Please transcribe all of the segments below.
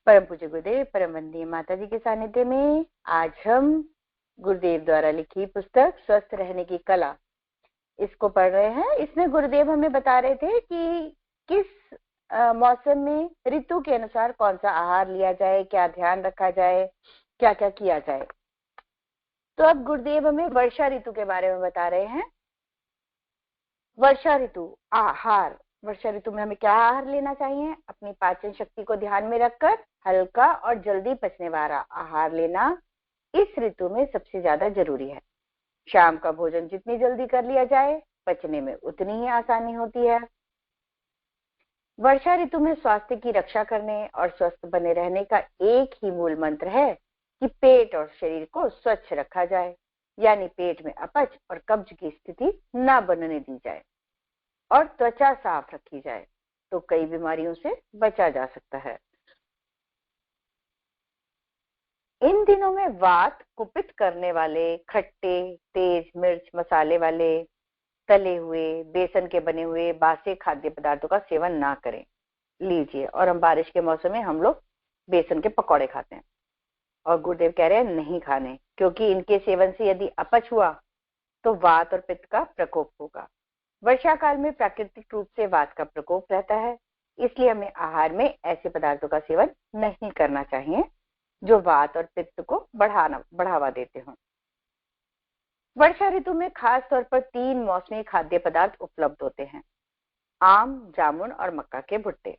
परम पूज्य गुरुदेव परम वंदनीय माता जी के सानिध्य में आज हम गुरुदेव द्वारा लिखी पुस्तक स्वस्थ रहने की कला इसको पढ़ रहे हैं। इसमें गुरुदेव हमें बता रहे थे कि किस मौसम में ऋतु के अनुसार कौन सा आहार लिया जाए, क्या ध्यान रखा जाए, क्या क्या किया जाए। तो अब गुरुदेव हमें वर्षा ऋतु के बारे में बता रहे हैं। वर्षा ऋतु आहार, वर्षा ऋतु में हमें क्या आहार लेना चाहिए? अपनी पाचन शक्ति को ध्यान में रखकर हल्का और जल्दी पचने वाला आहार लेना इस ऋतु में सबसे ज्यादा जरूरी है। शाम का भोजन जितनी जल्दी कर लिया जाए पचने में उतनी ही आसानी होती है। वर्षा ऋतु में स्वास्थ्य की रक्षा करने और स्वस्थ बने रहने का एक ही मूल मंत्र है कि पेट और शरीर को स्वच्छ रखा जाए, यानी पेट में अपच और कब्ज की स्थिति न बनने दी जाए और त्वचा साफ रखी जाए तो कई बीमारियों से बचा जा सकता है। इन दिनों में वात कुपित करने वाले खट्टे, तेज मिर्च मसाले वाले, तले हुए, बेसन के बने हुए बासी खाद्य पदार्थों का सेवन ना करें। लीजिए, और हम बारिश के मौसम में हम लोग बेसन के पकौड़े खाते हैं और गुरुदेव कह रहे हैं नहीं खाने, क्योंकि इनके सेवन से यदि अपच हुआ तो वात और पित्त का प्रकोप होगा। वर्षा काल में प्राकृतिक रूप से वात का प्रकोप रहता है, इसलिए हमें आहार में ऐसे पदार्थों का सेवन नहीं करना चाहिए जो वात और पित्त को बढ़ावा देते हों। वर्षा ऋतु में खास तौर पर 3 मौसमी खाद्य पदार्थ उपलब्ध होते हैं: आम, जामुन और मक्का के भुट्टे।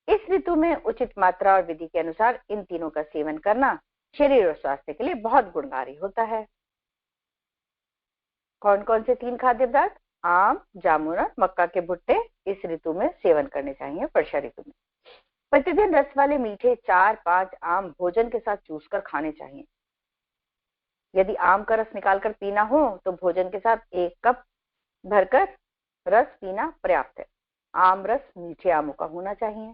इस ऋतु में उचित मात्रा और विधि के अनुसार इन तीनों का सेवन करना शरीर और स्वास्थ्य के लिए बहुत गुणकारी होता है। कौन कौन से 3 खाद्य पदार्थ? आम, जामुन और मक्का के भुट्टे इस ऋतु में सेवन करने चाहिए। वर्षा ऋतु में प्रतिदिन रस वाले मीठे 4-5 आम भोजन के साथ चूस कर खाने चाहिए। यदि आम का रस निकालकर पीना हो तो भोजन के साथ 1 कप भरकर रस पीना पर्याप्त है। आम रस मीठे आमों का होना चाहिए।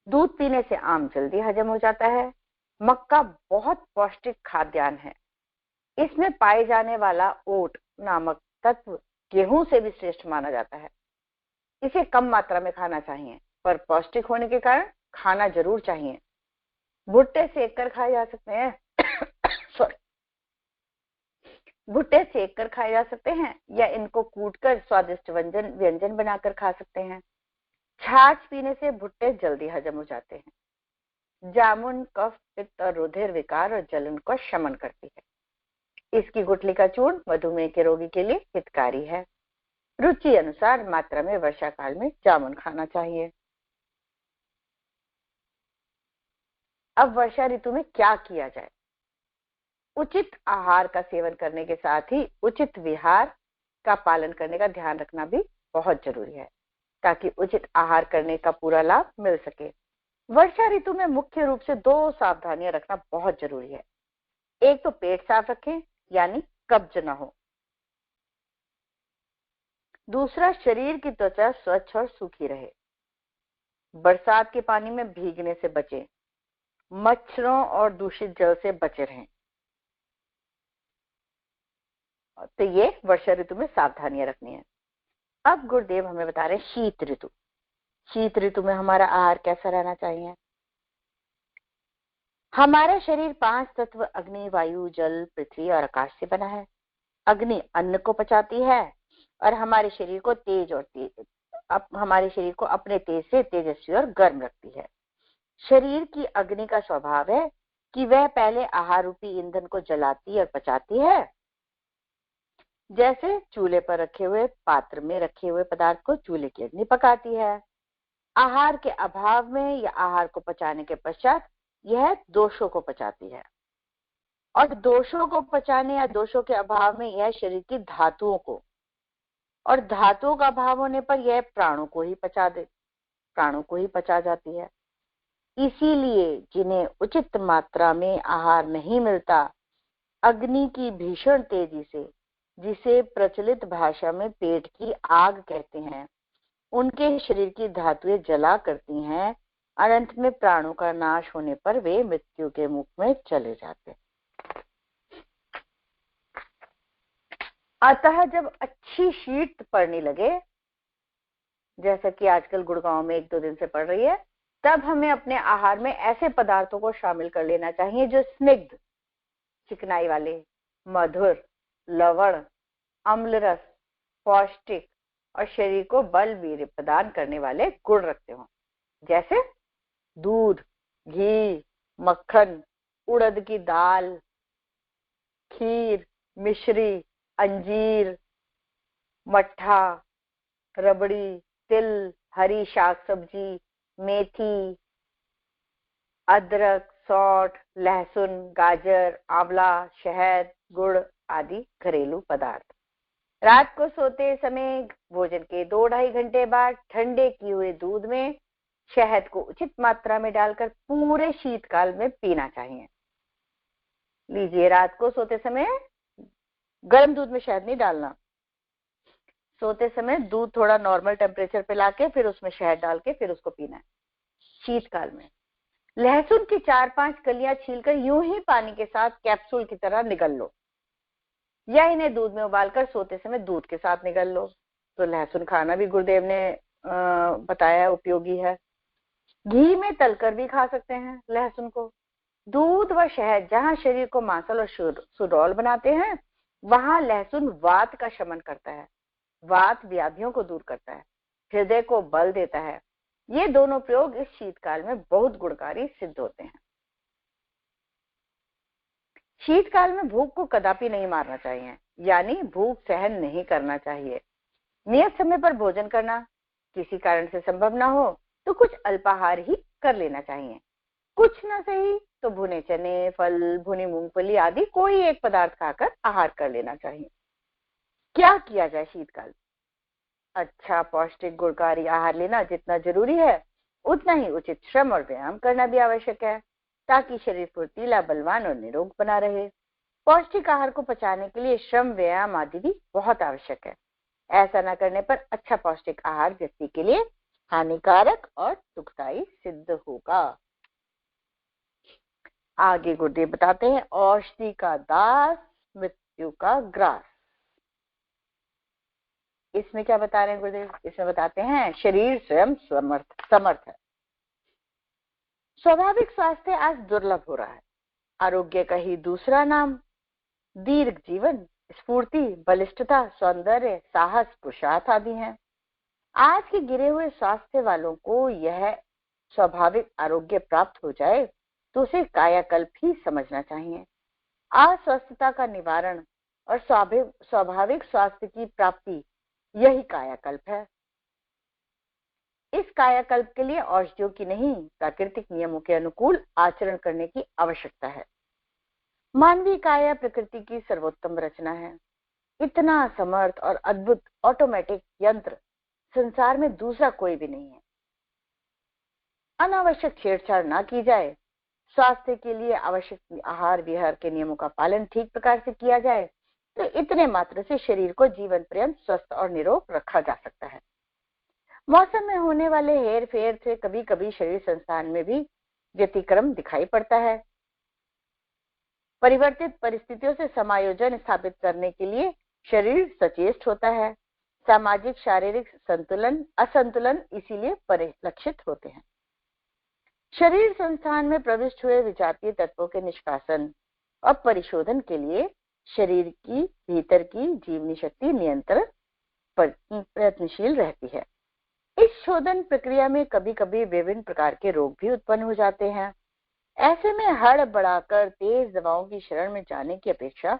दूध पीने से आम जल्दी हजम हो जाता है। मक्का बहुत पौष्टिक खाद्यान्न है। इसमें पाए जाने वाला ओट नामक तत्व गेहूं से भी श्रेष्ठ माना जाता है। इसे कम मात्रा में खाना चाहिए, पर पौष्टिक होने के कारण खाना जरूर चाहिए। भुट्टे सेक कर खाए जा सकते हैं भुट्टे सेक कर खाए जा सकते हैं या इनको कूटकर स्वादिष्ट व्यंजन बनाकर खा सकते हैं। छाछ पीने से भुट्टे जल्दी हजम हो जाते हैं। जामुन कफ, पित्त और रुधिर विकार और जलन को शमन करती है। इसकी गुठली का चूर्ण मधुमेह के रोगी के लिए हितकारी है। रुचि अनुसार मात्रा में वर्षा काल में जामुन खाना चाहिए। अब वर्षा ऋतु में क्या किया जाए? उचित आहार का सेवन करने के साथ ही उचित विहार का पालन करने का ध्यान रखना भी बहुत जरूरी है, ताकि उचित आहार करने का पूरा लाभ मिल सके। वर्षा ऋतु में मुख्य रूप से 2 सावधानियां रखना बहुत जरूरी है। एक तो पेट साफ रखें, यानी कब्ज न हो। दूसरा, शरीर की त्वचा स्वच्छ और सूखी रहे। बरसात के पानी में भीगने से बचें। मच्छरों और दूषित जल से बचे रहें। तो ये वर्षा ऋतु में सावधानियां रखनी है। अब गुरुदेव हमें बता रहे हैं शीत ऋतु। शीत ऋतु में हमारा आहार कैसा रहना चाहिए? हमारा शरीर 5 तत्व अग्नि, वायु, जल, पृथ्वी और आकाश से बना है। अग्नि अन्न को पचाती है और हमारे शरीर को हमारे शरीर को अपने तेज से तेजस्वी और गर्म रखती है। शरीर की अग्नि का स्वभाव है कि वह पहले आहार रूपी ईंधन को जलाती और पचाती है। जैसे चूल्हे पर रखे हुए पात्र में रखे हुए पदार्थ को चूल्हे की अग्नि पकाती है। आहार के अभाव में या आहार को पचाने के पश्चात यह दोषों को पचाती है, और दोषों को पचाने या दोषों के अभाव में यह शरीर की धातुओं को, और धातुओं का अभाव होने पर यह प्राणों को ही पचा जाती है। इसीलिए जिन्हें उचित मात्रा में आहार नहीं मिलता, अग्नि की भीषण तेजी से, जिसे प्रचलित भाषा में पेट की आग कहते हैं, उनके शरीर की धातुएं जला करती हैं। अनंत में प्राणों का नाश होने पर वे मृत्यु के मुख में चले जाते हैं। अतः जब अच्छी शीत पड़ने लगे, जैसा कि आजकल गुड़गांव में 1-2 दिन से पड़ रही है, तब हमें अपने आहार में ऐसे पदार्थों को शामिल कर लेना चाहिए जो स्निग्ध, चिकनाई वाले, मधुर, लवण, अम्ल रस, पौष्टिक और शरीर को बल वीर्य प्रदान करने वाले गुण रखते हों, जैसे दूध, घी, मक्खन, उड़द की दाल, खीर, मिश्री, अंजीर, मट्ठा, रबड़ी, तिल, हरी शाक सब्जी, मेथी, अदरक, सौंठ, लहसुन, गाजर, आंवला, शहद, गुड़ आदि घरेलू पदार्थ। रात को सोते समय भोजन के 2-2.5 घंटे बाद ठंडे किए हुए दूध में शहद को उचित मात्रा में डालकर पूरे शीतकाल में पीना चाहिए। लीजिए, रात को सोते समय गर्म दूध में शहद नहीं डालना, सोते समय दूध थोड़ा नॉर्मल टेम्परेचर पे लाके फिर उसमें शहद डाल के फिर उसको पीना है शीतकाल में। लहसुन की 4-5 कलियां छीलकर यूं ही पानी के साथ कैप्सूल की तरह निगल लो, या इन्हें दूध में उबालकर सोते समय दूध के साथ निगल लो। तो लहसुन खाना भी गुरुदेव ने बताया है उपयोगी है। घी में तलकर भी खा सकते हैं लहसुन को। दूध व शहद जहां शरीर को मांसल और सुडौल बनाते हैं, वहां लहसुन वात का शमन करता है, वात व्याधियों को दूर करता है, हृदय को बल देता है। ये दोनों प्रयोग इस शीतकाल में बहुत गुणकारी सिद्ध होते हैं। शीतकाल में भूख को कदापि नहीं मारना चाहिए, यानी भूख सहन नहीं करना चाहिए। नियत समय पर भोजन करना किसी कारण से संभव ना हो तो कुछ अल्पाहार ही कर लेना चाहिए। कुछ ना सही तो भुने चने, फल, भुनी मूंगफली आदि कोई एक पदार्थ खाकर आहार कर लेना चाहिए। क्या किया जाए शीतकाल? अच्छा पौष्टिक गुणकारी आहार लेना जितना जरूरी है, उतना ही उचित श्रम और व्यायाम करना भी आवश्यक है, ताकि शरीर फुर्तीला, बलवान और निरोग बना रहे। पौष्टिक आहार को पचाने के लिए श्रम, व्यायाम आदि भी बहुत आवश्यक है। ऐसा न करने पर अच्छा पौष्टिक आहार व्यक्ति के लिए हानिकारक और दुखदायी सिद्ध होगा। आगे गुरुदेव बताते हैं, औषधि का दास, मृत्यु का ग्रास। इसमें क्या बता रहे हैं गुरुदेव? इसमें बताते हैं शरीर स्वयं समर्थ है। स्वाभाविक स्वास्थ्य आज दुर्लभ हो रहा है। आरोग्य का ही दूसरा नाम दीर्घ जीवन, स्फूर्ति, बलिष्ठता, सौंदर्य, साहस, पुरुषार्थ आदि हैं। आज के गिरे हुए स्वास्थ्य वालों को यह स्वाभाविक आरोग्य प्राप्त हो जाए तो उसे कायाकल्प ही समझना चाहिए। अस्वस्थता का निवारण और स्वाभाविक स्वास्थ्य की प्राप्ति यही कायाकल्प है। इस कायाकल्प के लिए औषधियों की नहीं, प्राकृतिक नियमों के अनुकूल आचरण करने की आवश्यकता है। मानवीय काया प्रकृति की सर्वोत्तम रचना है। इतना समर्थ और अद्भुत ऑटोमेटिक यंत्र संसार में दूसरा कोई भी नहीं है। अनावश्यक छेड़छाड़ ना की जाए, स्वास्थ्य के लिए आवश्यक आहार विहार के नियमों का पालन ठीक प्रकार से किया जाए तो इतने मात्र से शरीर को जीवन पर्यंत स्वस्थ और निरोग रखा जा सकता है। मौसम में होने वाले हेर फेर से कभी कभी शरीर संस्थान में भी व्यतिक्रम दिखाई पड़ता है। परिवर्तित परिस्थितियों से समायोजन स्थापित करने के लिए शरीर सचेष्ट होता है। सामाजिक शारीरिक संतुलन असंतुलन इसीलिए परिलक्षित होते हैं। शरीर संस्थान में प्रविष्ट हुए विजातीय तत्वों के निष्कासन और परिशोधन के लिए शरीर की भीतर की जीवनी शक्ति नियंत्रण प्रयत्नशील रहती है। इस शोधन प्रक्रिया में कभी कभी विभिन्न प्रकार के रोग भी उत्पन्न हो जाते हैं। ऐसे में हड़बड़ाकर तेज दवाओं की शरण में जाने की अपेक्षा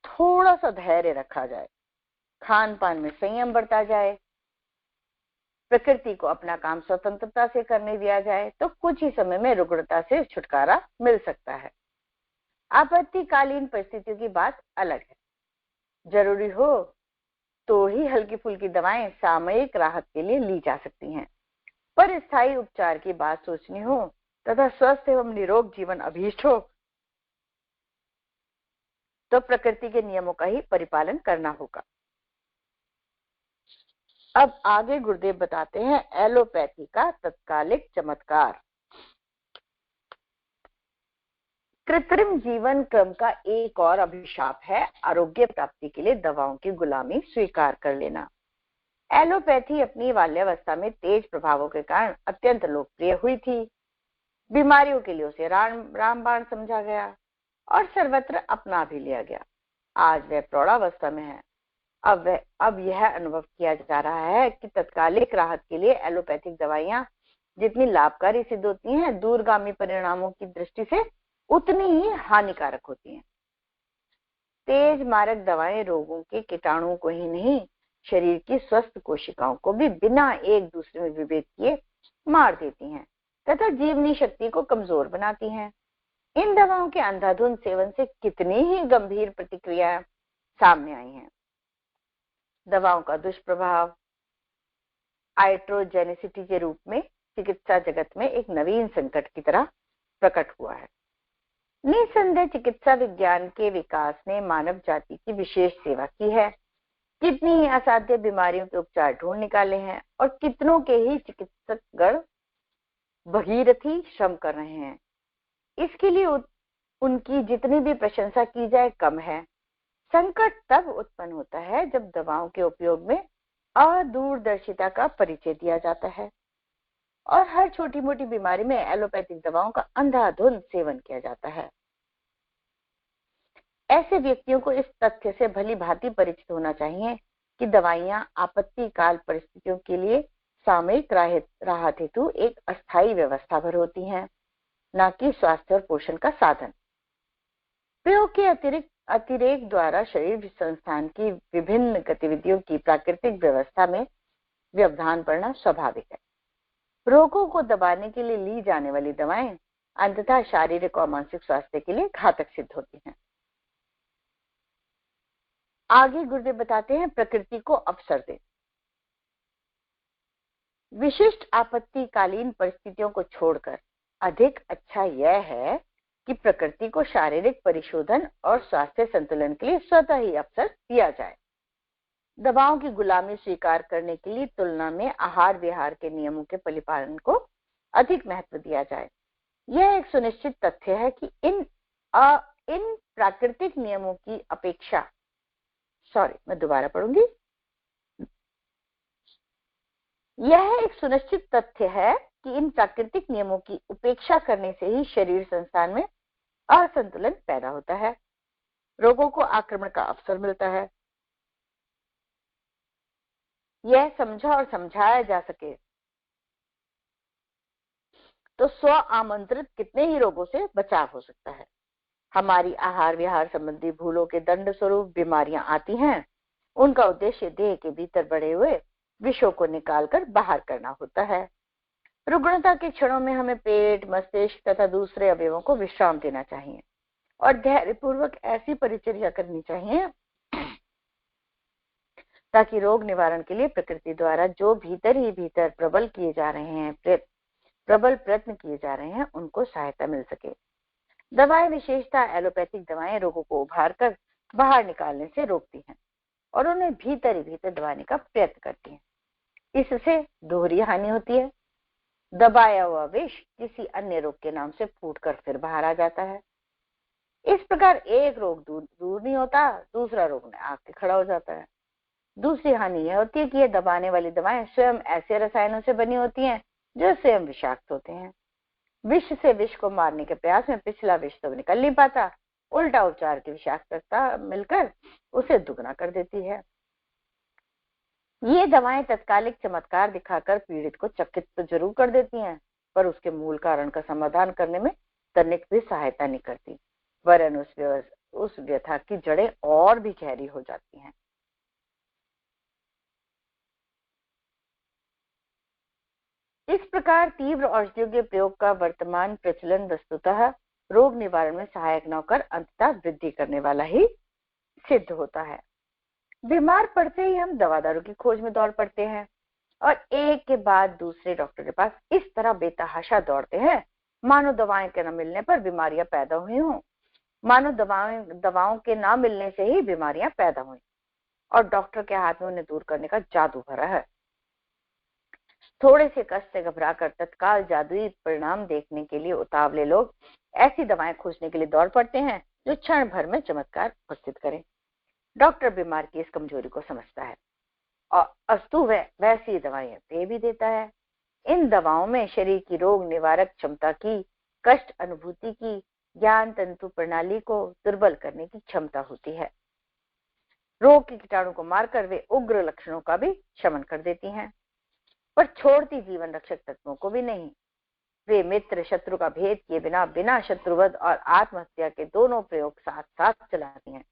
थोड़ा सा धैर्य रखा जाए, खान पान में संयम बरता जाए, प्रकृति को अपना काम स्वतंत्रता से करने दिया जाए तो कुछ ही समय में रुग्णता से छुटकारा मिल सकता है। आपत्तिकालीन परिस्थितियों की बात अलग है। जरूरी हो तो ही हल्की फुल्की दवाएं सामयिक राहत के लिए ली जा सकती हैं, पर स्थायी उपचार की बात सोचनी हो तथा स्वस्थ एवं निरोग जीवन अभीष्ट हो तो प्रकृति के नियमों का ही परिपालन करना होगा। अब आगे गुरुदेव बताते हैं एलोपैथी का तत्कालिक चमत्कार। कृत्रिम जीवन क्रम का एक और अभिशाप है आरोग्य प्राप्ति के लिए दवाओं की गुलामी स्वीकार कर लेना। एलोपैथी अपनी बाल्यावस्था में तेज प्रभावों के कारण अत्यंत लोकप्रिय हुई थी। बीमारियों के लिए उसे रामबाण समझा गया और सर्वत्र अपना भी लिया गया। आज वह प्रौढ़ावस्था में है। अब यह अनुभव किया जा रहा है कि तत्कालिक राहत के लिए एलोपैथिक दवाइयां जितनी लाभकारी सिद्ध होती हैं, दूरगामी परिणामों की दृष्टि से उतनी ही हानिकारक होती हैं। तेज मारक दवाएं रोगों के कीटाणुओं को ही नहीं, शरीर की स्वस्थ कोशिकाओं को भी बिना एक दूसरे में विभेद किए मार देती हैं तथा जीवनी शक्ति को कमजोर बनाती हैं। इन दवाओं के अंधाधुंध सेवन से कितनी ही गंभीर प्रतिक्रियाएं सामने आई हैं। दवाओं का दुष्प्रभाव आइट्रोजेनिसिटी के रूप में चिकित्सा जगत में एक नवीन संकट की तरह प्रकट हुआ है। निसंदेह चिकित्सा विज्ञान के विकास ने मानव जाति की विशेष सेवा की है। कितनी ही असाध्य बीमारियों के उपचार ढूंढ निकाले हैं और कितनों के ही चिकित्सकगण भगीरथी श्रम कर रहे हैं। इसके लिए उनकी जितनी भी प्रशंसा की जाए कम है। संकट तब उत्पन्न होता है जब दवाओं के उपयोग में अदूरदर्शिता का परिचय दिया जाता है और हर छोटी मोटी बीमारी में एलोपैथिक दवाओं का अंधाधुंध सेवन किया जाता है। ऐसे व्यक्तियों को इस तथ्य से भली भांति परिचित होना चाहिए कि दवाइयां आपातकाल परिस्थितियों के लिए सामयिक राहत हेतु एक अस्थायी व्यवस्था भर होती हैं, न कि स्वास्थ्य और पोषण का साधन। प्रयोग के अतिरेक द्वारा शरीर संस्थान की विभिन्न गतिविधियों की प्राकृतिक व्यवस्था में व्यवधान पड़ना स्वाभाविक है। रोगों को दबाने के लिए ली जाने वाली दवाएं अंततः शारीरिक और मानसिक स्वास्थ्य के लिए घातक सिद्ध होती हैं। आगे गुरुदेव बताते हैं, प्रकृति को अवसर दे। विशिष्ट आपत्तिकालीन परिस्थितियों को छोड़कर अधिक अच्छा यह है कि प्रकृति को शारीरिक परिशोधन और स्वास्थ्य संतुलन के लिए स्वतः ही अवसर दिया जाए। दवाओं की गुलामी स्वीकार करने के लिए तुलना में आहार विहार के नियमों के परिपालन को अधिक महत्व दिया जाए। यह एक सुनिश्चित तथ्य है कि इन प्राकृतिक नियमों की अपेक्षा यह एक सुनिश्चित तथ्य है कि इन प्राकृतिक नियमों की उपेक्षा करने से ही शरीर संस्थान में असंतुलन पैदा होता है, रोगों को आक्रमण का अवसर मिलता है। यह समझा और समझाया जा सके तो स्व आमंत्रित कितने ही रोगों से बचाव हो सकता है। हमारी आहार विहार संबंधी भूलों के दंड स्वरूप बीमारियां आती हैं। उनका उद्देश्य देह के भीतर बढ़े हुए विषों को निकालकर बाहर करना होता है। रुग्णता के क्षणों में हमें पेट, मस्तिष्क तथा दूसरे अवयवों को विश्राम देना चाहिए और धैर्यपूर्वक ऐसी परिचर्या करनी चाहिए ताकि रोग निवारण के लिए प्रकृति द्वारा जो भीतर ही भीतर प्रबल प्रयत्न किए जा रहे हैं उनको सहायता मिल सके। दवाएं, विशेषता एलोपैथिक दवाएं, रोगों को उभार कर बाहर निकालने से रोकती हैं और उन्हें भीतर ही भीतर दबाने का प्रयत्न करती हैं। इससे दोहरी हानि होती है। दबाया हुआ विष किसी अन्य रोग के नाम से फूटकर फिर बाहर आ जाता है। इस प्रकार एक रोग दूर नहीं होता, दूसरा रोग में आके खड़ा हो जाता है। दूसरी हानि यह होती है कि ये दबाने वाली दवाएं स्वयं ऐसे रसायनों से बनी होती हैं जो स्वयं विषाक्त होते हैं। विष से विष को मारने के प्रयास में पिछला विष तो निकल नहीं पाता, उल्टा उपचार की विषाक्तता मिलकर उसे दुगना कर देती है। ये दवाएं तत्कालिक चमत्कार दिखाकर पीड़ित को चकित तो जरूर कर देती हैं, पर उसके मूल कारण का समाधान करने में तनिक भी सहायता नहीं करती, वरन उस व्यथा की जड़ें और भी गहरी हो जाती हैं। इस प्रकार तीव्र औषधियों के प्रयोग का वर्तमान प्रचलन वस्तुतः रोग निवारण में सहायक न होकर अंततः वृद्धि करने वाला ही सिद्ध होता है। बीमार पड़ते ही हम दवा दारू की खोज में दौड़ पड़ते हैं और एक के बाद दूसरे डॉक्टर के पास इस तरह बेतहाशा दौड़ते हैं मानो दवाएं के न मिलने पर बीमारियां पैदा हुई हों, मानो दवाओं के ना मिलने से ही बीमारियां पैदा हुई और डॉक्टर के हाथ में उन्हें दूर करने का जादू भरा है। थोड़े से कष्ट से घबराकर तत्काल जादुई परिणाम देखने के लिए उतावले लोग ऐसी दवाएं खोजने के लिए दौड़ पड़ते हैं जो क्षण भर में चमत्कार उपस्थित करें। डॉक्टर बीमार की इस कमजोरी को समझता है और अस्तु वैसी दवाइयां दे भी देता है। इन दवाओं में शरीर की रोग निवारक क्षमता की, कष्ट अनुभूति की, ज्ञान तंतु प्रणाली को दुर्बल करने की क्षमता होती है। रोग के कीटाणु को मारकर वे उग्र लक्षणों का भी शमन कर देती हैं, पर छोड़ती जीवन रक्षक तत्वों को भी नहीं। वे मित्र शत्रु का भेद किए बिना बिना शत्रुवध और आत्महत्या के दोनों प्रयोग साथ साथ चलाती हैं।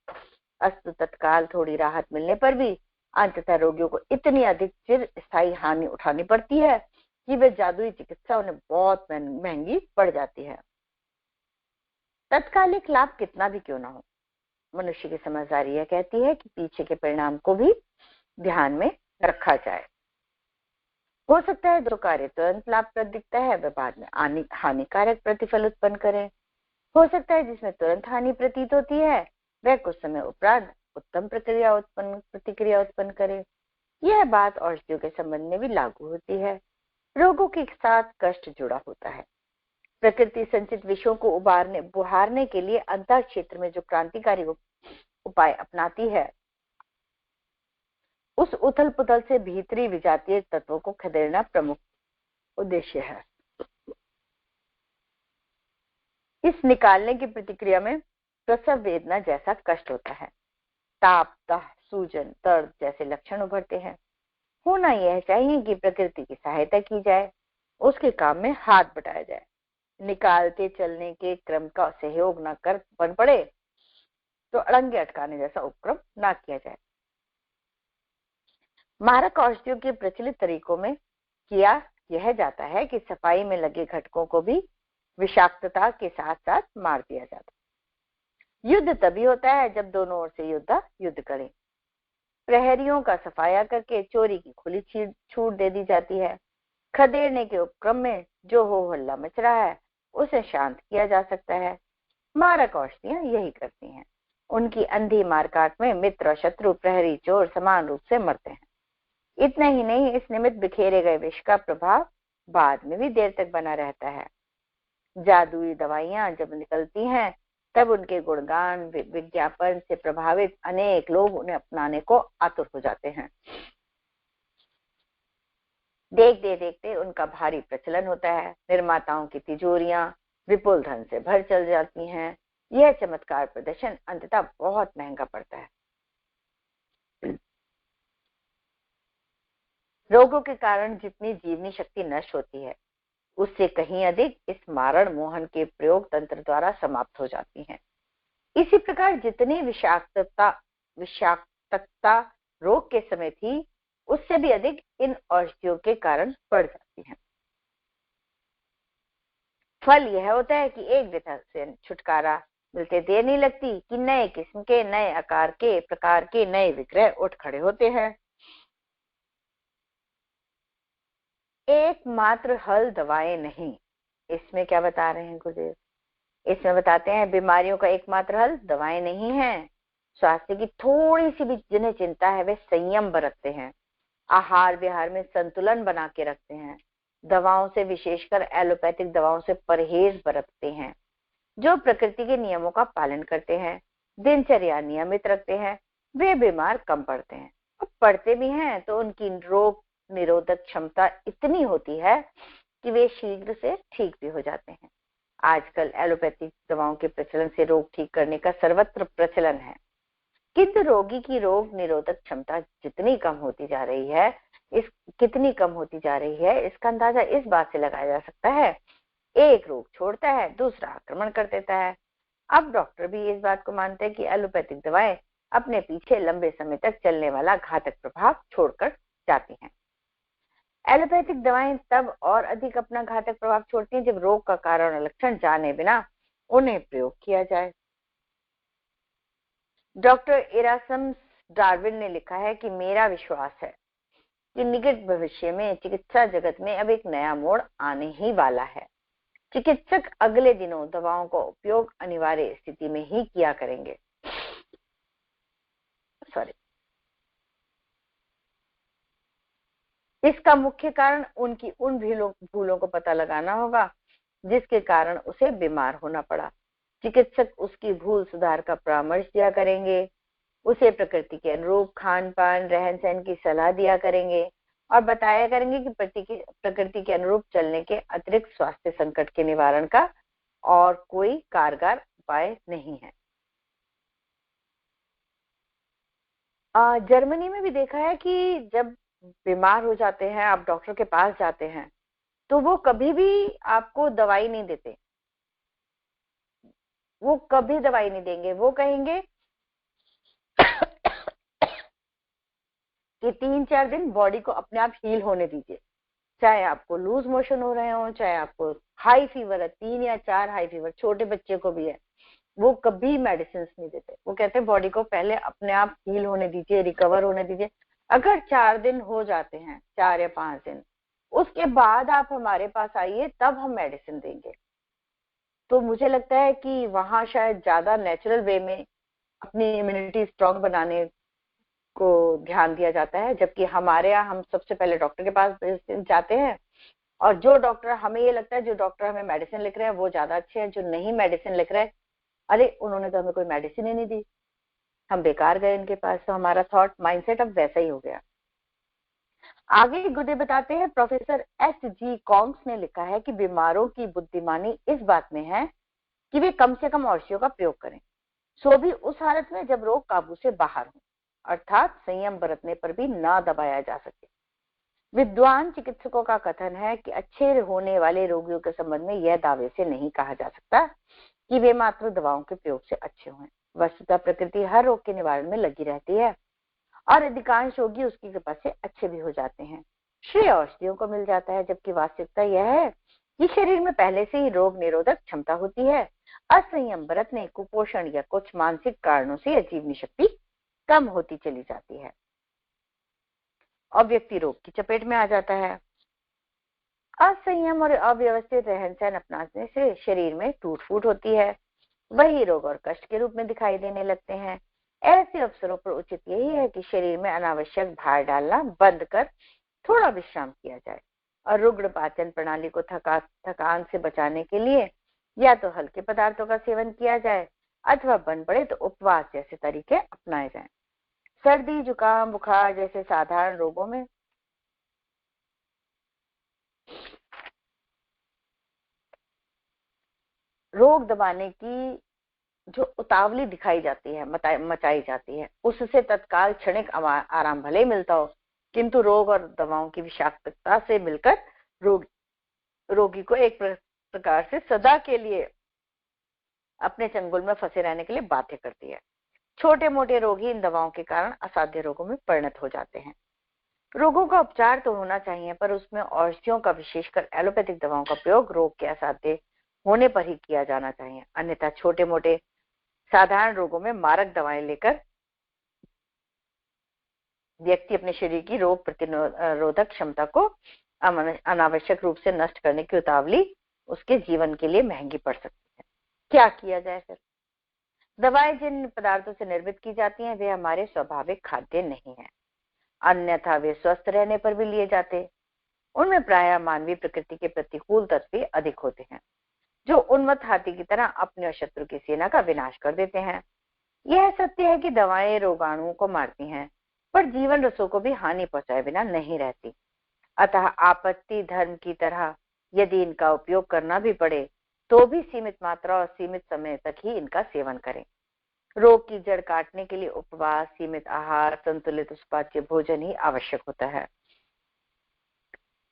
अस्तु तत्काल थोड़ी राहत मिलने पर भी अंततः रोगियों को इतनी अधिक चिर स्थायी हानि उठानी पड़ती है कि वे जादुई चिकित्सा उन्हें बहुत महंगी पड़ जाती है। तत्कालिक लाभ कितना भी क्यों ना हो, मनुष्य की समझदारी यह कहती है कि पीछे के परिणाम को भी ध्यान में रखा जाए। हो सकता है जो कार्य तुरंत लाभप्रद दिखता है वह बाद में हानिकारक प्रतिफल उत्पन्न करे। हो सकता है जिसमें तुरंत हानि प्रतीत होती है वह कुछ समय उपरांत उत्तम प्रतिक्रिया उत्पन्न करे। यह बात औषधियों के संबंध में भी लागू होती है। रोगों के साथ कष्ट जुड़ा होता है। प्रकृति संचित विषयों को बुहारने के लिए अंतर क्षेत्र में जो क्रांतिकारी उपाय अपनाती है, उस उथल पुथल से भीतरी विजातीय तत्वों को खदेड़ना प्रमुख उद्देश्य है। इस निकालने की प्रतिक्रिया में प्रसव वेदना जैसा कष्ट होता है, ताप, दाह, सूजन, दर्द जैसे लक्षण उभरते हैं। होना यह चाहिए कि प्रकृति की सहायता की जाए, उसके काम में हाथ बटाया जाए। निकालते चलने के क्रम का सहयोग न कर बन पड़े तो अड़ंगे अटकाने जैसा उपक्रम ना किया जाए। मारक औषधियों के प्रचलित तरीकों में किया यह जाता है कि सफाई में लगे घटकों को भी विषाक्तता के साथ साथ मार दिया जाता है। युद्ध तभी होता है जब दोनों ओर से योद्धा युद्ध करें। प्रहरियों का सफाया करके चोरी की खुली छूट दे दी जाती है। खदेड़ने के उपक्रम में जो हो हल्ला मच रहा है उसे शांत किया जा सकता है। मारक औषधियां यही करती हैं। उनकी अंधी मारकाट में मित्र और शत्रु, प्रहरी, चोर समान रूप से मरते हैं। इतना ही नहीं, इस निमित्त बिखेरे गए विष का प्रभाव बाद में भी देर तक बना रहता है। जादुई दवाइयां जब निकलती हैं तब उनके गुणगान विज्ञापन से प्रभावित अनेक लोग उन्हें अपनाने को आतुर हो जाते हैं। देखते देखते उनका भारी प्रचलन होता है। निर्माताओं की तिजोरियां विपुल धन से भर चल जाती हैं। यह चमत्कार प्रदर्शन अंततः बहुत महंगा पड़ता है। रोगों के कारण जितनी जीवनी शक्ति नष्ट होती है उससे कहीं अधिक इस मारण मोहन के प्रयोग तंत्र द्वारा समाप्त हो जाती हैं। इसी प्रकार जितनी विषाक्तता रोग के समय थी उससे भी अधिक इन औषधियों के कारण बढ़ जाती है। फल यह होता है कि एक विधा से छुटकारा मिलते देर नहीं लगती कि नए किस्म के, नए आकार के, प्रकार के नए विग्रह उठ खड़े होते हैं। एकमात्र हल दवाएं नहीं। इसमें क्या बता रहे हैं गुरुदेव? इसमें बताते हैं बीमारियों का एकमात्र हल दवाएं नहीं है। स्वास्थ्य की थोड़ी सी भी जिन्हें चिंता है वे संयम बरतते हैं, आहार विहार में संतुलन बना के रखते हैं, दवाओं से विशेषकर एलोपैथिक दवाओं से परहेज बरतते हैं, जो प्रकृति के नियमों का पालन करते हैं, दिनचर्या नियमित रखते हैं, वे बीमार कम पड़ते हैं। और पड़ते भी हैं तो उनकी रोग निरोधक क्षमता इतनी होती है कि वे शीघ्र से ठीक भी हो जाते हैं। आजकल एलोपैथिक दवाओं के प्रचलन से रोग ठीक करने का सर्वत्र प्रचलन है, किंतु रोगी की रोग निरोधक क्षमता कितनी कम होती जा रही है इसका अंदाजा इस बात से लगाया जा सकता है। एक रोग छोड़ता है, दूसरा आक्रमण कर देता है। अब डॉक्टर भी इस बात को मानते हैं कि एलोपैथिक दवाएं अपने पीछे लंबे समय तक चलने वाला घातक प्रभाव छोड़कर जाती हैं। एलोपैथिक दवाएं तब और अधिक अपना घातक प्रभाव छोड़ती हैं जब रोग का कारण और लक्षण जाने बिना उन्हें प्रयोग किया जाए। डॉक्टर इरासमस डार्विन ने लिखा है कि मेरा विश्वास है कि निकट भविष्य में चिकित्सा जगत में अब एक नया मोड़ आने ही वाला है। चिकित्सक अगले दिनों दवाओं का उपयोग अनिवार्य स्थिति में ही किया करेंगे। इसका मुख्य कारण उनकी उन भूलों को पता लगाना होगा जिसके कारण उसे बीमार होना पड़ा। चिकित्सक उसकी भूल सुधार का परामर्श दिया करेंगे। उसे प्रकृति के अनुरूप खान पान रहन सहन की सलाह दिया करेंगे और बताया करेंगे कि प्रकृति के अनुरूप चलने के अतिरिक्त स्वास्थ्य संकट के निवारण का और कोई कारगर उपाय नहीं है। जर्मनी में भी देखा है कि जब बीमार हो जाते हैं, आप डॉक्टर के पास जाते हैं, तो वो कभी भी आपको दवाई नहीं देते, वो कभी दवाई नहीं देंगे। वो कहेंगे कि 3-4 दिन बॉडी को अपने आप हील होने दीजिए, चाहे आपको लूज मोशन हो रहे हो, चाहे आपको हाई फीवर है, 3 या 4 हाई फीवर, छोटे बच्चे को भी है, वो कभी मेडिसिन नहीं देते। वो कहते हैं बॉडी को पहले अपने आप हील होने दीजिए, रिकवर होने दीजिए। अगर 4 दिन हो जाते हैं, 4 या 5 दिन, उसके बाद आप हमारे पास आइए, तब हम मेडिसिन देंगे। तो मुझे लगता है कि वहां शायद ज्यादा नेचुरल वे में अपनी इम्यूनिटी स्ट्रांग बनाने को ध्यान दिया जाता है, जबकि हमारे यहाँ हम सबसे पहले डॉक्टर के पास जाते हैं, और जो डॉक्टर, हमें ये लगता है जो डॉक्टर हमें मेडिसिन लिख रहे हैं वो ज्यादा अच्छे हैं, जो नहीं मेडिसिन लिख रहे हैं, अरे उन्होंने तो हमें कोई मेडिसिन ही नहीं दी, हम बेकार गए इनके पास। तो हमारा थॉट माइंडसेट अब वैसा ही हो गया। आगे गुर्दे बताते हैं, प्रोफेसर S.G. कॉन्ग्स ने लिखा है कि बीमारों की बुद्धिमानी इस बात में है कि वे कम से कम औषधियों का प्रयोग करें, सो भी उस हालत में जब रोग काबू से बाहर हो, अर्थात संयम बरतने पर भी ना दबाया जा सके। विद्वान चिकित्सकों का कथन है कि अच्छे होने वाले रोगियों के संबंध में यह दावे से नहीं कहा जा सकता कि वे मात्र दवाओं के प्रयोग से अच्छे हुए। वस्तुतः प्रकृति हर रोग के निवारण में लगी रहती है और अधिकांश रोगी उसकी कृपा से अच्छे भी हो जाते हैं, श्रेय औषधियों को मिल जाता है। जबकि वास्तविकता यह है कि शरीर में पहले से ही रोग निरोधक क्षमता होती है। असंयम बरतने, कुपोषण या कुछ मानसिक कारणों से यह जीवनी शक्ति कम होती चली जाती है और व्यक्ति रोग की चपेट में आ जाता है। असंयम और अव्यवस्थित रहन सहन अपनाने से शरीर में टूट फूट होती है, वही रोग और कष्ट के रूप में दिखाई देने लगते हैं। ऐसे अवसरों पर उचित यही है कि शरीर में अनावश्यक भार डालना बंद कर थोड़ा विश्राम किया जाए और रुग्ण पाचन प्रणाली को थकान से बचाने के लिए या तो हल्के पदार्थों का सेवन किया जाए अथवा बन पड़े तो उपवास जैसे तरीके अपनाए जाएं। सर्दी जुकाम बुखार जैसे साधारण रोगों में रोग दबाने की जो उतावली दिखाई जाती है, मचाई जाती है, उससे तत्काल क्षणिक आराम भले ही मिलता हो, किंतु रोग और दवाओं की विषाक्तता से मिलकर रोगी को एक प्रकार से सदा के लिए अपने चंगुल में फंसे रहने के लिए बाध्य करती है। छोटे मोटे रोग ही इन दवाओं के कारण असाध्य रोगों में परिणत हो जाते हैं। रोगों का उपचार तो होना चाहिए, पर उसमें औषधियों का, विशेषकर एलोपैथिक दवाओं का प्रयोग रोग के असाध्य होने पर ही किया जाना चाहिए। अन्यथा छोटे मोटे साधारण रोगों में मारक दवाएं लेकर व्यक्ति अपने शरीर की रोग प्रतिरोधक क्षमता को अनावश्यक रूप से नष्ट करने की उतावली उसके जीवन के लिए महंगी पड़ सकती है। क्या किया जाए फिर? दवाएं जिन पदार्थों से निर्मित की जाती हैं वे हमारे स्वाभाविक खाद्य नहीं है, अन्यथा वे स्वस्थ रहने पर भी लिए जाते। उनमें प्रायः मानवीय प्रकृति के प्रतिकूल तत्व अधिक होते हैं, जो उन्मत्त हाथी की तरह अपने और शत्रु की सेना का विनाश कर देते हैं। यह सत्य है कि दवाएं रोगाणुओं को मारती हैं, पर जीवन रसों को भी हानि पहुंचाए बिना नहीं रहती। अतः आपत्ति धर्म की तरह यदि इनका उपयोग करना भी पड़े तो भी सीमित मात्रा और सीमित समय तक ही इनका सेवन करें। रोग की जड़ काटने के लिए उपवास, सीमित आहार, संतुलित सुपाच्य भोजन ही आवश्यक होता है।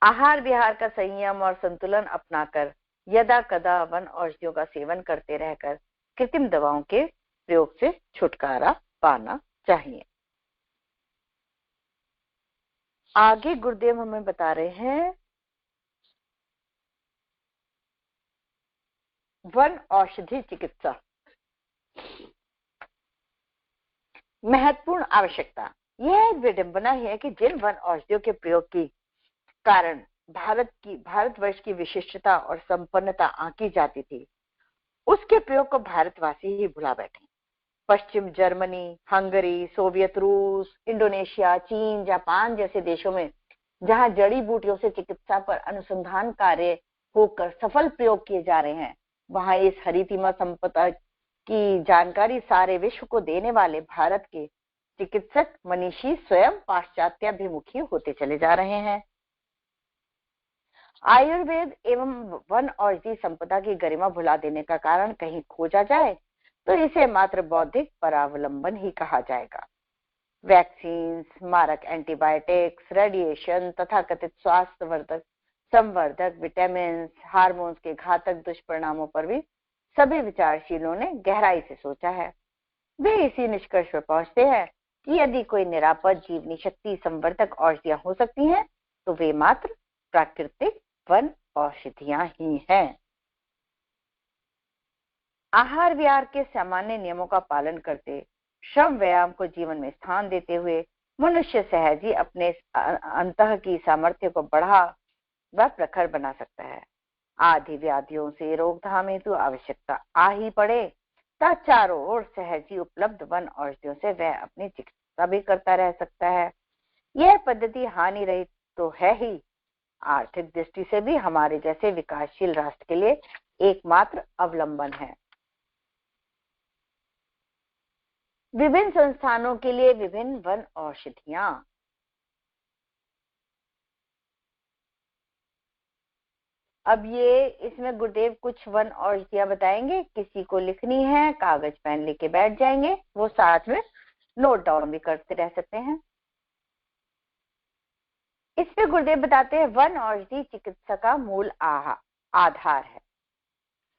आहार विहार का संयम और संतुलन अपनाकर यदा कदा वन औषधियों का सेवन करते रहकर कृत्रिम दवाओं के प्रयोग से छुटकारा पाना चाहिए। आगे गुरुदेव हमें बता रहे हैं वन औषधि चिकित्सा महत्वपूर्ण आवश्यकता। यह एक विडंबना है कि जिन वन औषधियों के प्रयोग की कारण भारतवर्ष की विशिष्टता और संपन्नता आंकी जाती थी, उसके प्रयोग को भारतवासी ही भुला बैठे। पश्चिम जर्मनी, हंगरी, सोवियत रूस, इंडोनेशिया, चीन, जापान जैसे देशों में जहां जड़ी बूटियों से चिकित्सा पर अनुसंधान कार्य होकर सफल प्रयोग किए जा रहे हैं, वहां इस हरितिमा संपदा की जानकारी सारे विश्व को देने वाले भारत के चिकित्सक मनीषी स्वयं पाश्चात्याभिमुखी होते चले जा रहे हैं। आयुर्वेद एवं वन औषधि संपदा की गरिमा भुला देने का कारण कहीं खोजा जाए तो इसे मात्र बौद्धिक परावलंबन ही कहा जाएगा। वैक्सीन, मारक एंटीबायोटिक्स, रेडिएशन, तथा कथित स्वास्थ्य संवर्धक, विटामिन, हार्मोन्स के घातक दुष्परिणामों पर भी सभी विचारशीलों ने गहराई से सोचा है। वे इसी निष्कर्ष पर पहुंचते हैं कि यदि कोई निरापद जीवनी शक्ति संवर्धक औषधियां हो सकती हैं तो वे मात्र प्राकृतिक वन औषधियां ही हैं। आहार विहार के सामान्य नियमों का पालन करते, श्रम व्यायाम को जीवन में स्थान देते हुए मनुष्य सहज ही अपने अंतः की सामर्थ्य को बढ़ा व प्रखर बना सकता है। आदि व्याधियों से रोकथाम हेतु आवश्यकता आ ही पड़े तो चारों ओर सहज ही उपलब्ध वन औषधियों से वह अपनी चिकित्सा भी करता रह सकता है। यह पद्धति हानि रहित तो है ही, आर्थिक दृष्टि से भी हमारे जैसे विकासशील राष्ट्र के लिए एकमात्र अवलंबन है। विभिन्न संस्थानों के लिए विभिन्न वन औषधियां। अब ये इसमें गुरुदेव कुछ वन औषधियां बताएंगे, किसी को लिखनी है कागज पेन लेके बैठ जाएंगे, वो साथ में नोट डाउन भी करते रह सकते हैं। इसमें गुरुदेव बताते हैं वन औषधि चिकित्सा का मूल आधार है।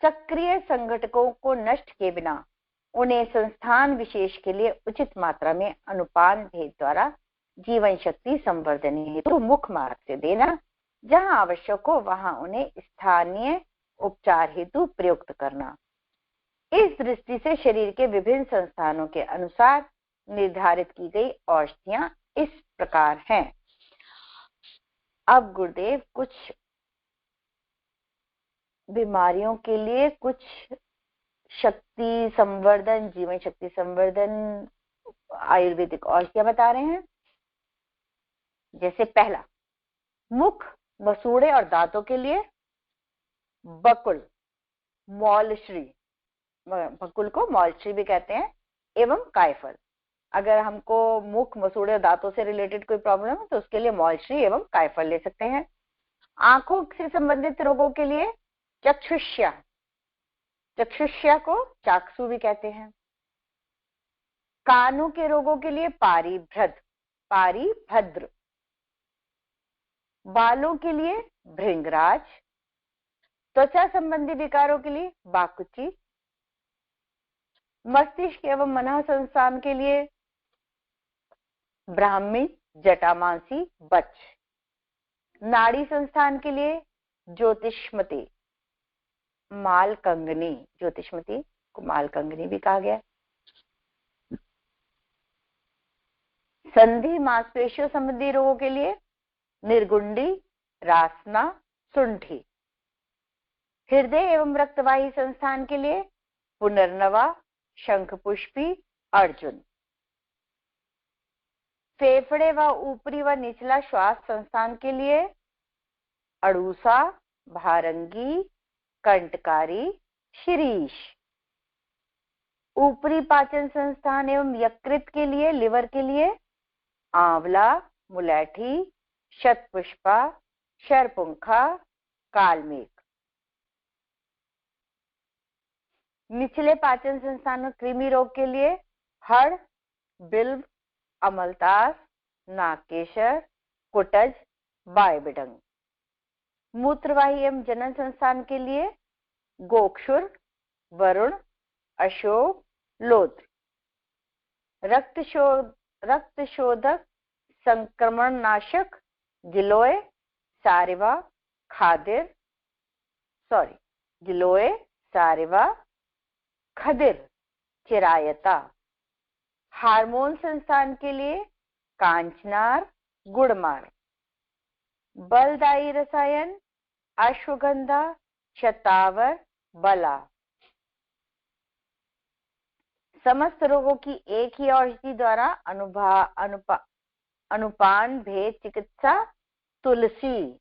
सक्रिय संघटकों को नष्ट किए बिना उन्हें संस्थान विशेष के लिए उचित मात्रा में अनुपान भेद द्वारा जीवन शक्ति संवर्धन हेतु मुख्य मार्ग से देना, जहां आवश्यक हो वहां उन्हें स्थानीय उपचार हेतु प्रयुक्त करना। इस दृष्टि से शरीर के विभिन्न संस्थानों के अनुसार निर्धारित की गई औषधियां इस प्रकार हैं। अब गुरुदेव कुछ बीमारियों के लिए कुछ शक्ति संवर्धन, जीवन शक्ति संवर्धन आयुर्वेदिक औषधियां बता रहे हैं। जैसे पहला, मुख, मसूड़े और दांतों के लिए बकुल, मौलश्री, बकुल को मौलश्री भी कहते हैं, एवं कायफल। अगर हमको मुख, मसूड़े और दांतों से रिलेटेड कोई प्रॉब्लम है तो उसके लिए मौलश्री एवं कायफल ले सकते हैं। आंखों से संबंधित रोगों के लिए चक्षुष्या, चक्षुष्या को चाक्षु भी कहते हैं। कानों के रोगों के लिए पारीभद्र। बालों के लिए भृंगराज। त्वचा संबंधी विकारों के लिए बाकुची। मस्तिष्क एवं मन संस्थान के लिए ब्राह्मी, जटामांसी, बच। नाड़ी संस्थान के लिए ज्योतिष्मती, मालकंगनी, ज्योतिष्मती को मालकंगनी भी कहा गया। संधि मांसपेशियों संबंधी रोगों के लिए निर्गुंडी, रासना, सुंठी। हृदय एवं रक्तवाही संस्थान के लिए पुनर्नवा, शंखपुष्पी, अर्जुन। फेफड़े व ऊपरी व निचला श्वास संस्थान के लिए अड़ूसा, भारंगी, कंटकारी, शिरीष। ऊपरी पाचन संस्थान एवं यकृत के लिए, लिवर के लिए आंवला, मुलैठी, शतपुष्पा, शरपुंखा, कालमेघ। निचले पाचन संस्थान में कृमि रोग के लिए हड़, बिल्व, अमलतास, नागकेशर, कुटज, बायबिडंग। मूत्रवाही एवं जनन संस्थान के लिए गोक्षुर, वरुण, अशोक, लोध। रक्तशोधक, संक्रमण नाशक, गिलोय, सारिवा, खदिर, चिरायता। हार्मोन संस्थान के लिए कांचनार, गुड़मार। बलदायी रसायन अश्वगंधा, शतावर, बला। समस्त रोगों की एक ही औषधि द्वारा अनुपान भेद चिकित्सा तुलसी।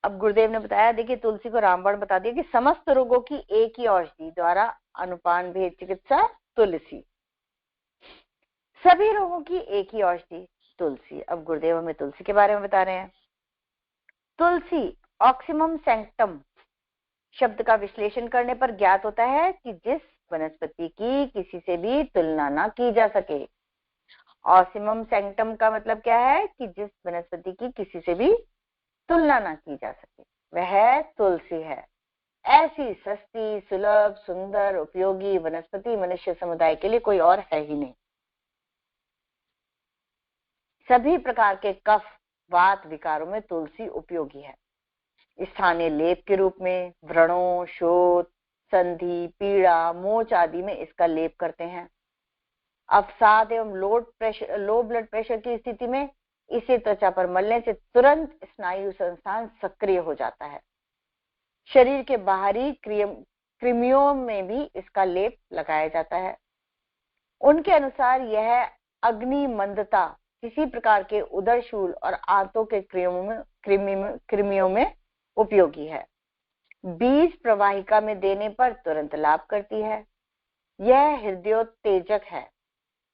अब गुरुदेव ने बताया, देखिए तुलसी को रामबाण बता दिया कि समस्त रोगों की एक ही औषधि द्वारा अनुपान भेद चिकित्सा तुलसी। सभी रोगों की एक ही औषधि तुलसी। अब गुरुदेव हमें तुलसी के बारे में बता रहे हैं। तुलसी ऑक्सिमम सैंक्टम शब्द का विश्लेषण करने पर ज्ञात होता है कि जिस वनस्पति की किसी से भी तुलना ना की जा सके। ऑक्सिमम सैंक्टम का मतलब क्या है कि जिस वनस्पति की किसी से भी तुलना ना की जा सके वह तुलसी है। ऐसी सस्ती, सुलभ, सुंदर, उपयोगी वनस्पति मनुष्य समुदाय के लिए कोई और है ही नहीं। सभी प्रकार के कफ, वात विकारों में तुलसी उपयोगी है। स्थानीय लेप के रूप में व्रणों, शोथ, संधि, पीड़ा, मोच आदि में इसका लेप करते हैं। अवसाद एवं लो ब्लड प्रेशर की स्थिति में इसे त्वचा पर मलने से तुरंत स्नायु संस्थान सक्रिय हो जाता है। शरीर के बाहरी कृमियों में भी इसका लेप लगाया जाता है। उनके अनुसार यह अग्नि मंदता, किसी प्रकार के उदरशूल और आंतों के कृमियों में उपयोगी है। बीज प्रवाहिका में देने पर तुरंत लाभ करती है। यह हृदयोत्तेजक है।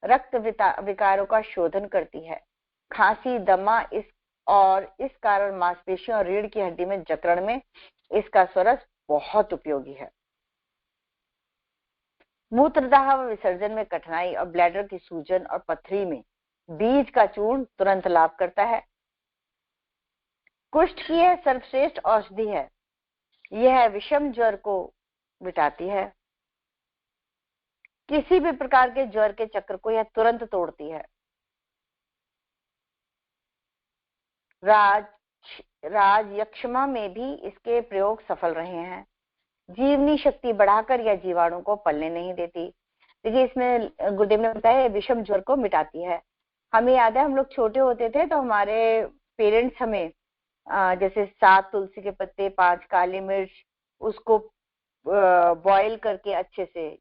रक्त विकारों का शोधन करती है। खांसी, दमा इस कारण मांसपेशियों और रीढ़ की हड्डी में जकड़न में इसका स्वरस बहुत उपयोगी है। मूत्रदाह व विसर्जन में कठिनाई और ब्लैडर की सूजन और पथरी में बीज का चूर्ण तुरंत लाभ करता है। कुष्ठ की यह सर्वश्रेष्ठ औषधि है। यह विषम ज्वर को मिटाती है। किसी भी प्रकार के ज्वर के चक्र को यह तुरंत तोड़ती है। राजयक्षमा में भी इसके प्रयोग सफल रहे हैं। जीवनी शक्ति बढ़ाकर यह जीवाणु को पलने नहीं देती। देखिए इसमें गुरुदेव ने बताया विषम ज्वर को मिटाती है। हमें याद है हम लोग छोटे होते थे तो हमारे पेरेंट्स हमें जैसे 7 तुलसी के पत्ते, 5 काली मिर्च, उसको बॉईल करके अच्छे से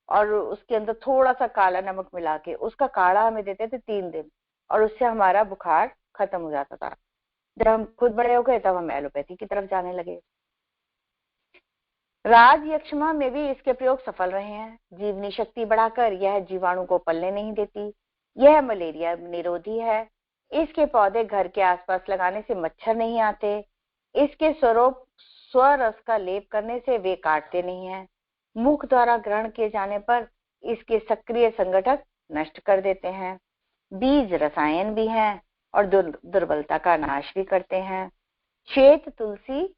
और उसके अंदर थोड़ा सा काला नमक मिला के उसका काढ़ा हमें देते थे 3 दिन, और उससे हमारा बुखार खत्म हो जाता था। जब हम खुद बड़े हो गए तब हम एलोपैथी की तरफ जाने लगे। राजयक्षमा में भी इसके प्रयोग सफल रहे हैं। जीवनी शक्ति बढ़ाकर यह जीवाणु को पलने नहीं देती। यह मलेरिया निरोधी है। इसके पौधे घर के आसपास लगाने से मच्छर नहीं आते। इसके स्वरस का लेप करने से वे काटते नहीं हैं। मुख द्वारा ग्रहण किए जाने पर इसके सक्रिय संगठक नष्ट कर देते हैं। बीज रसायन भी हैं और दुर्बलता का नाश भी करते हैं। श्वेत तुलसी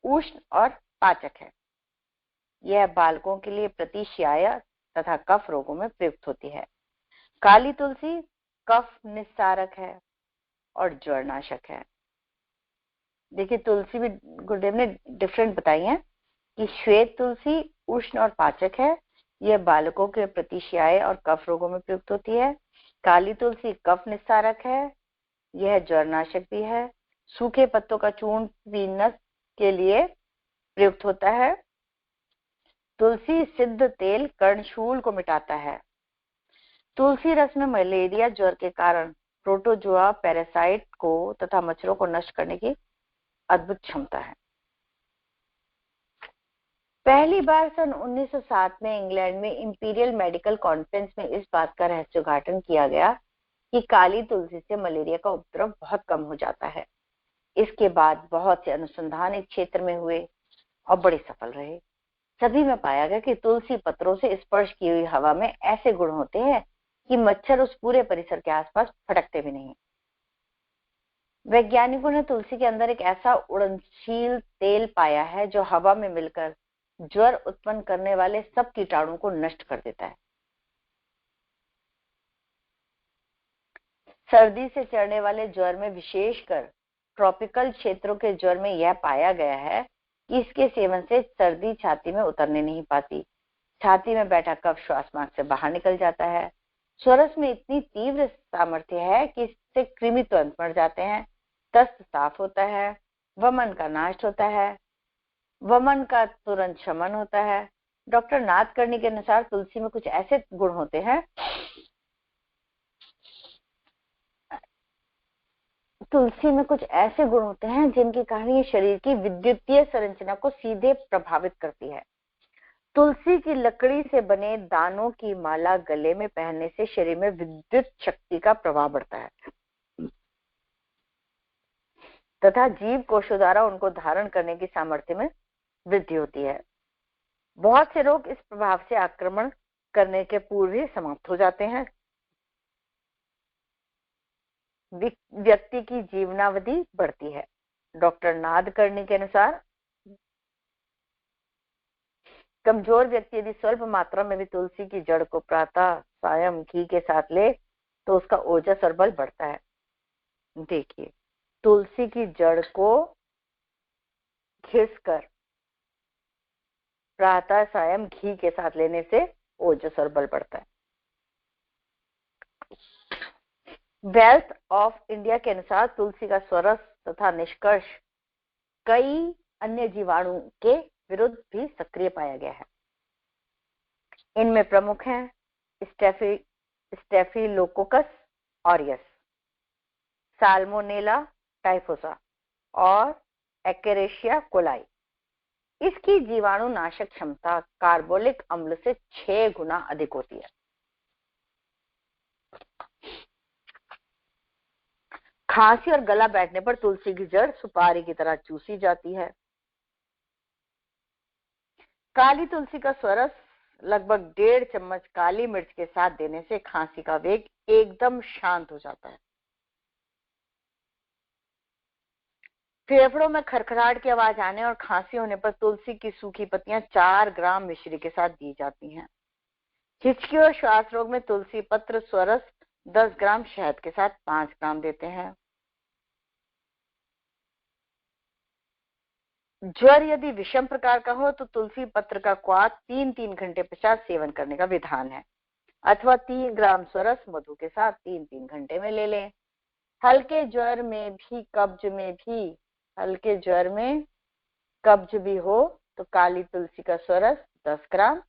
उष्ण और पाचक है। यह बालकों के लिए प्रतिश्याय तथा कफ रोगों में प्रयुक्त होती है। काली तुलसी कफ निस्सारक है और ज्वरनाशक है। देखिए तुलसी भी गुरुदेव ने डिफरेंट बताई है कि श्वेत तुलसी उष्ण और पाचक है। यह बालकों के प्रतिश्याय और कफ रोगों में प्रयुक्त होती है। काली तुलसी कफ निस्सारक है। यह ज्वरनाशक भी है। सूखे पत्तों का चूर्ण पीनस के लिए प्रयुक्त होता है। तुलसी सिद्ध तेल कर्णशूल को मिटाता है। तुलसी रस में मलेरिया ज्वर के कारण प्रोटोजोआ पैरासाइट को तथा मच्छरों को नष्ट करने की अद्भुत क्षमता है। पहली बार सन 1907 में इंग्लैंड में इंपीरियल मेडिकल कॉन्फ्रेंस में इस बात का रहस्योद्घाटन किया गया कि काली तुलसी से मलेरिया का उपद्रव बहुत कम हो जाता है। इसके बाद बहुत से अनुसंधान इस क्षेत्र में हुए और बड़े सफल रहे। सभी में पाया गया कि तुलसी पत्रों से स्पर्श की हुई हवा में ऐसे गुण होते हैं कि मच्छर उस पूरे परिसर के आसपास फटकते भी नहीं। वैज्ञानिकों ने तुलसी के अंदर एक ऐसा उड़नशील तेल पाया है जो हवा में मिलकर ज्वर उत्पन्न करने वाले सब कीटाणुओं को नष्ट कर देता है। सर्दी से चढ़ने वाले ज्वर में, विशेषकर ट्रॉपिकल क्षेत्रों के ज्वर में, यह पाया गया है कि इसके सेवन से सर्दी छाती में उतरने नहीं पाती। छाती में बैठा कफ श्वास मार्ग से बाहर निकल जाता है। स्वरस में इतनी तीव्र सामर्थ्य है कि इससे कृमि तुरंत मर जाते हैं। दस्त साफ होता है। वमन का नाश होता है। वमन का तुरंत शमन होता है। डॉक्टर नाथकर्णी के अनुसार तुलसी में कुछ ऐसे गुण होते हैं जिनके कारण ये शरीर की विद्युतीय संरचना को सीधे प्रभावित करती है। तुलसी की लकड़ी से बने दानों की माला गले में पहनने से शरीर में विद्युत शक्ति का प्रभाव बढ़ता है तथा जीव कोशों द्वारा उनको धारण करने की सामर्थ्य में वृद्धि होती है। बहुत से रोग इस प्रभाव से आक्रमण करने के पूर्व ही समाप्त हो जाते हैं। व्यक्ति की जीवनावधि बढ़ती है। डॉक्टर नादकर्णी के अनुसार कमजोर व्यक्ति यदि स्वल्प मात्रा में भी तुलसी की जड़ को प्रातः सायं घी के साथ ले तो उसका ओजस और बल बढ़ता है। देखिए, तुलसी की जड़ को घिसकर प्रातः सायं घी के साथ लेने से ओजस और बल बढ़ता है। वेल्थ ऑफ इंडिया के अनुसार तुलसी का स्वरस तथा निष्कर्ष कई अन्य जीवाणु के विरुद्ध भी सक्रिय पाया गया है। इनमें प्रमुख हैं स्टेफिलोकोकस ऑरियस, साल्मोनेला टाइफोसा और एक्केरेशिया कोलाई। इसकी जीवाणु नाशक क्षमता कार्बोलिक अम्ल से 6 गुना अधिक होती है। खांसी और गला बैठने पर तुलसी की जड़ सुपारी की तरह चूसी जाती है। काली तुलसी का स्वरस लगभग 1.5 चम्मच काली मिर्च के साथ देने से खांसी का वेग एकदम शांत हो जाता है। फेफड़ों में खरखराहट की आवाज आने और खांसी होने पर तुलसी की सूखी पत्तियां 4 ग्राम मिश्री के साथ दी जाती हैं। हिचकी और श्वास रोग में तुलसी पत्र स्वरस 10 ग्राम शहद के साथ 5 ग्राम देते हैं। ज्वर यदि विषम प्रकार का हो तो तुलसी पत्र का क्वाथ 3-3 घंटे पश्चात सेवन करने का विधान है, अथवा 3 ग्राम स्वरस मधु के साथ 3-3 घंटे में ले लें। हल्के ज्वर में कब्ज भी हो तो काली तुलसी का स्वरस 10 ग्राम,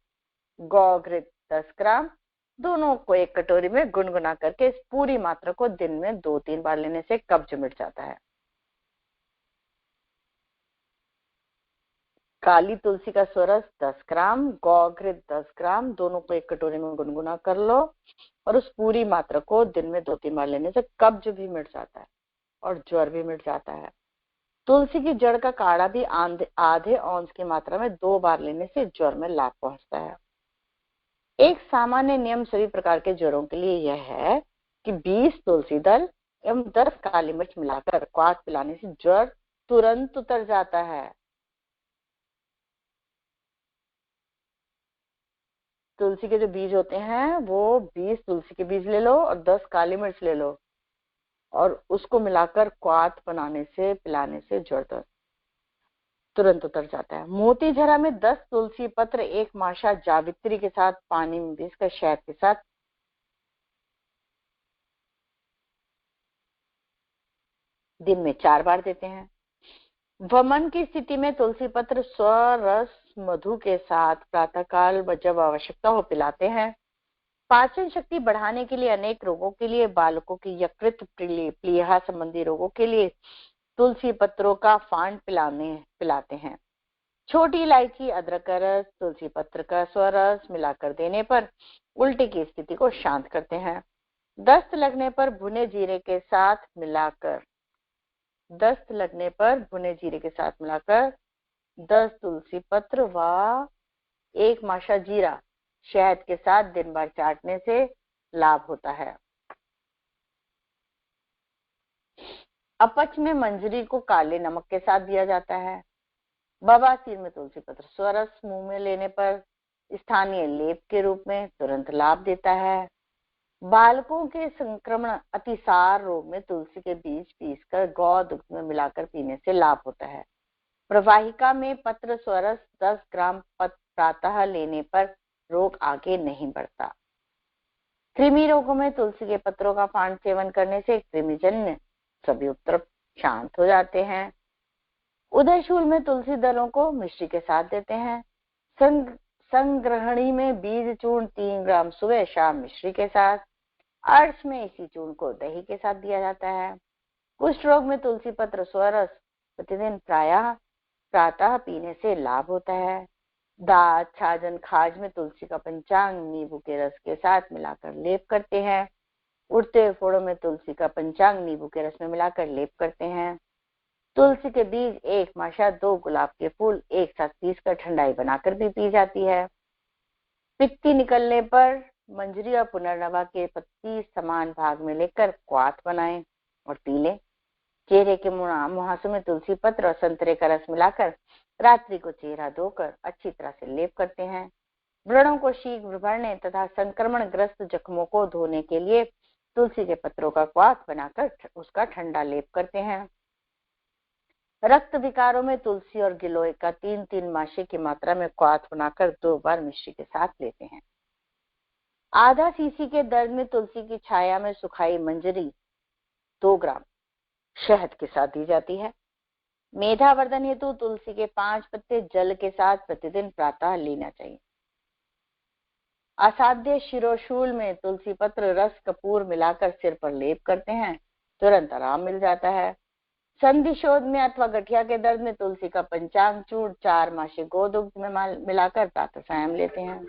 गौघृत 10 ग्राम, दोनों को एक कटोरी में गुनगुना करके इस पूरी मात्रा को दिन में 2-3 बार लेने से कब्ज मिट जाता है। काली तुलसी का स्वरस 10 ग्राम, गौघृत 10 ग्राम, दोनों को एक कटोरी में गुनगुना कर लो और उस पूरी मात्रा को दिन में 2-3 बार लेने से कब्ज भी मिट जाता है और ज्वर भी मिट जाता है। तुलसी की जड़ का काढ़ा भी आधे औंस की मात्रा में 2 बार लेने से ज्वर में लाभ पहुंचता है। एक सामान्य नियम सभी प्रकार के ज्वरों के लिए यह है कि 20 तुलसी दल एवं 10 काली मिर्च मिलाकर क्वाथ पिलाने से ज्वर तुरंत उतर जाता है। तुलसी के जो बीज होते हैं वो 20 तुलसी के बीज ले लो और 10 काली मिर्च ले लो और उसको मिलाकर क्वाथ बनाने से पिलाने से ज्वर तुरंत उतर जाता है। मोती झरा में 10 तुलसी पत्र 1 माशा जावित्री के साथ पानी में पीसकर शहद के साथ दिन में 4 बार देते हैं। वमन की स्थिति में तुलसी पत्र स्वरस मधु के साथ प्रातःकाल जब आवश्यकता हो पिलाते हैं। पाचन शक्ति बढ़ाने के लिए अनेक रोगों के लिए, बालकों की यकृत प्लीहा संबंधी रोगों के लिए तुलसी पत्रों का फांड पिलाते हैं। छोटी इलायची, अदरक का रस, तुलसी पत्र का स्वरस मिलाकर देने पर उल्टी की स्थिति को शांत करते हैं। दस्त लगने पर भुने जीरे के साथ मिलाकर 10 तुलसी पत्र व 1 माशा जीरा शहद के साथ दिन भर चाटने से लाभ होता है। अपच में मंजरी को काले नमक के साथ दिया जाता है। बवासीर में तुलसी पत्र स्वरस मुंह में लेने पर स्थानीय लेप के रूप में तुरंत लाभ देता है। बालकों के संक्रमण अतिसार रोग में तुलसी के बीज पीसकर गौ दुग्ध में मिलाकर पीने से लाभ होता है। प्रवाहिका में पत्र स्वरस 10 ग्राम प्रातः लेने पर रोग आगे नहीं बढ़ता। कृमि रोगों में तुलसी के पत्रों का फांड सेवन करने से कृमिजन्य सभी उपद्रव शांत हो जाते हैं। उदयशूल में तुलसी दलों को मिश्री के साथ देते हैं। संग्रहणी में बीज चूर्ण 3 ग्राम सुबह शाम मिश्री के साथ। अर्श में इसी चूर्ण को दही के साथ दिया जाता है। कुष्ठ रोग में तुलसी पत्र स्वरस प्रतिदिन प्रातः पीने से लाभ होता है। दांत, छाजन, खाज में तुलसी का पंचांग नींबू के रस के साथ मिलाकर लेप करते हैं। उड़ते हुए फोड़ों में तुलसी का पंचांग नींबू के रस में मिलाकर लेप करते हैं। तुलसी के बीज, 1 माशा, 2 गुलाब के फूल एक साथ पीसकर ठंडाई बनाकर भी पी जाती है। पित्ती निकलने पर मंजरी और पुनर्नवा के पत्ती समान भाग में लेकर क्वाथ बनाएं और पी लें। चेहरे के मुहासों में तुलसी पत्र और संतरे का रस मिलाकर रात्रि को चेहरा धोकर अच्छी तरह से लेप करते हैं। व्रणों को शीघ्र भरने तथा संक्रमण ग्रस्त जख्मों को धोने के लिए तुलसी के पत्रों का क्वाथ बनाकर उसका ठंडा लेप करते हैं। रक्त विकारों में तुलसी और गिलोय का 3-3 माशे की मात्रा में क्वाथ बनाकर 2 बार मिश्री के साथ लेते हैं। आधा सीसी के दर्द में तुलसी की छाया में सुखाई मंजरी 2 ग्राम शहद के साथ दी जाती है। मेधावर्धन हेतु तुलसी के 5 पत्ते जल के साथ प्रतिदिन प्रातः लेना चाहिए। असाध्य शिरोशूल में तुलसी पत्र, रस, कपूर मिलाकर सिर पर लेप करते हैं, तुरंत आराम मिल जाता है। संधिशोध में अथवा गठिया के दर्द में तुलसी का पंचांग चूर्ण 4 माशे गोदुग्ध में मिलाकर प्रातः सायं लेते हैं।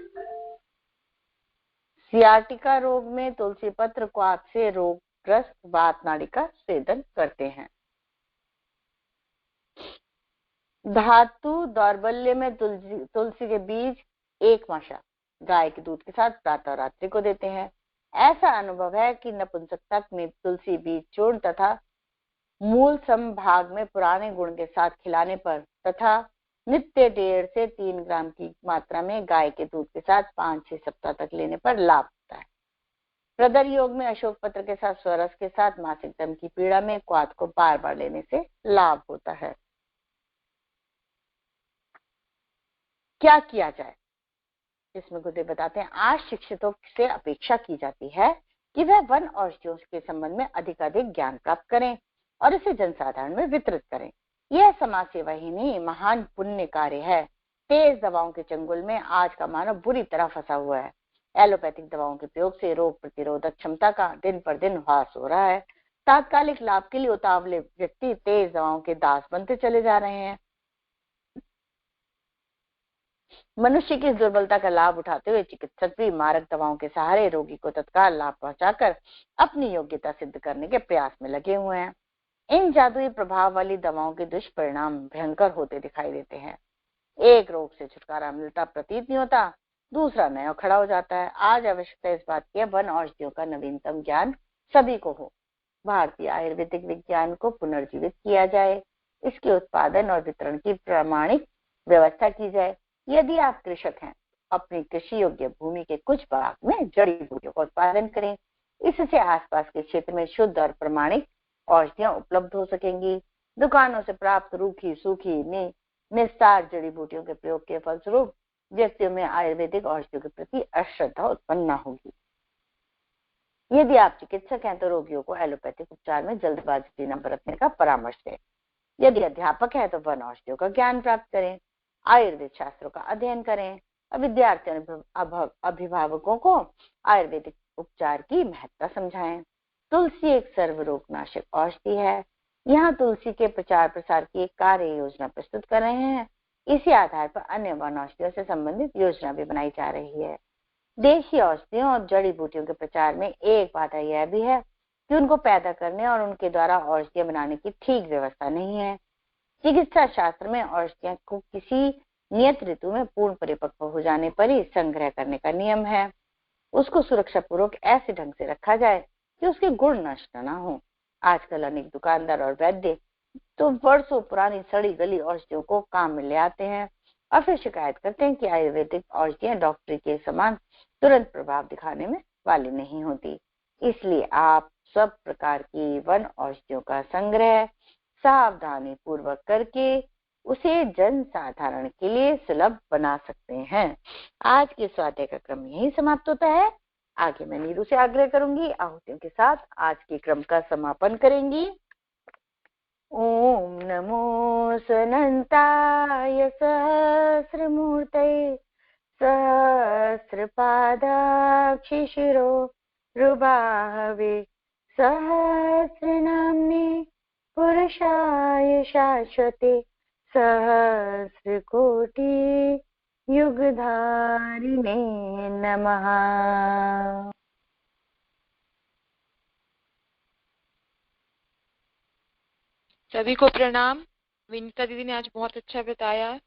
सियाटिका रोग में तुलसी पत्र क्वाथ से रोगग्रस्त वात नाड़ी का सेदन करते हैं। धातु दौर्बल्य में तुलसी के बीज 1 माशा गाय के दूध के साथ प्रातः रात्रि को देते हैं। ऐसा अनुभव है कि नपुंसकता में तुलसी बीज चूर्ण तथा मूल संभाग में पुराने गुण के साथ खिलाने पर तथा नित्य 1.5 से 3 ग्राम की मात्रा में गाय के दूध के साथ 5-6 सप्ताह तक लेने पर लाभ होता है। प्रदर योग में अशोक पत्र के साथ स्वरस के साथ मासिक दम की पीड़ा में क्वाथ को बार बार लेने से लाभ होता है। क्या किया जाए, इसमें गुरुदेव बताते हैं, आज शिक्षितों से अपेक्षा की जाती है कि वह वन औषधियों के संबंध में अधिकाधिक ज्ञान प्राप्त करें और इसे जनसाधारण में वितरित करें। यह समाज सेवा ही नहीं, महान पुण्य कार्य है। तेज दवाओं के चंगुल में आज का मानव बुरी तरह फंसा हुआ है। एलोपैथिक दवाओं के प्रयोग से रोग प्रतिरोधक क्षमता का दिन पर दिन ह्रास हो रहा है। तात्कालिक लाभ के लिए उतावले व्यक्ति तेज दवाओं के दास बनते चले जा रहे हैं। मनुष्य की दुर्बलता का लाभ उठाते हुए चिकित्सक भी मारक दवाओं के सहारे रोगी को तत्काल लाभ पहुंचाकर अपनी योग्यता सिद्ध करने के प्रयास में लगे हुए हैं। इन जादुई प्रभाव वाली दवाओं के दुष्परिणाम भयंकर होते दिखाई देते हैं। एक रोग से छुटकारा मिलता प्रतीत नहीं होता, दूसरा नया खड़ा हो जाता है। आज आवश्यकता इस बात की है वन औषधियों का नवीनतम ज्ञान सभी को हो। भारतीय आयुर्वेदिक विज्ञान को पुनर्जीवित किया जाए, इसके उत्पादन और वितरण की प्रामाणिक व्यवस्था की जाए। यदि आप कृषक हैं, अपनी कृषि योग्य भूमि के कुछ भाग में जड़ी बूटियों का उत्पादन करें। इससे आसपास के क्षेत्र में शुद्ध और प्रमाणिक औषधियां उपलब्ध हो सकेंगी। दुकानों से प्राप्त रूखी सूखी निस्तार जड़ी बूटियों के प्रयोग के फलस्वरूप व्यक्तियों में आयुर्वेदिक औषधियों के प्रति अश्रद्धा उत्पन्न न होगी। यदि आप चिकित्सक हैं तो रोगियों को एलोपैथिक उपचार में जल्दबाजी न बरतने का परामर्श दें। यदि अध्यापक है तो वन औषधियों का ज्ञान प्राप्त करें, आयुर्वेद शास्त्रों का अध्ययन करें और विद्यार्थियों अभिभावकों को आयुर्वेदिक उपचार की महत्ता समझाएं। तुलसी एक सर्वरोगनाशक औषधि है। यहाँ तुलसी के प्रचार प्रसार की एक कार्य योजना प्रस्तुत कर रहे हैं। इसी आधार पर अन्य वन औषधियों से संबंधित योजना भी बनाई जा रही है। देशी औषधियों और जड़ी बूटियों के प्रचार में एक बाधा यह भी है कि उनको पैदा करने और उनके द्वारा औषधियां बनाने की ठीक व्यवस्था नहीं है। चिकित्सा शास्त्र में औषधियों को किसी नियत ऋतु में पूर्ण परिपक्व हो जाने पर ही संग्रह करने का नियम है। उसको सुरक्षा पूर्वक ऐसे ढंग से रखा जाए कि उसके गुण नष्ट न हो। आजकल अनेक दुकानदार और वैद्य तो वर्षों पुरानी सड़ी गली औषधियों को काम में ले आते हैं और फिर शिकायत करते हैं कि आयुर्वेदिक औषधियां डॉक्टरी के समान तुरंत प्रभाव दिखाने में वाली नहीं होती। इसलिए आप सब प्रकार की वन औषधियों का संग्रह सावधानी पूर्वक करके उसे जन साधारण के लिए सुलभ बना सकते हैं। आज के स्वाध्याय का क्रम यही समाप्त होता है। आगे मैं नीरू से आग्रह करूंगी आहुतियों के साथ आज के क्रम का समापन करेंगी। ओम नमो सनंताय सहस्रमूर्तये सहस्रपादाक्षिशिरो रुबाहवे सहस्रनाम्ने पुरुषाय शाश्वते सहस्रकोटि युगधारिणे नमः। सभी को प्रणाम। विनीता दीदी ने आज बहुत अच्छा बताया,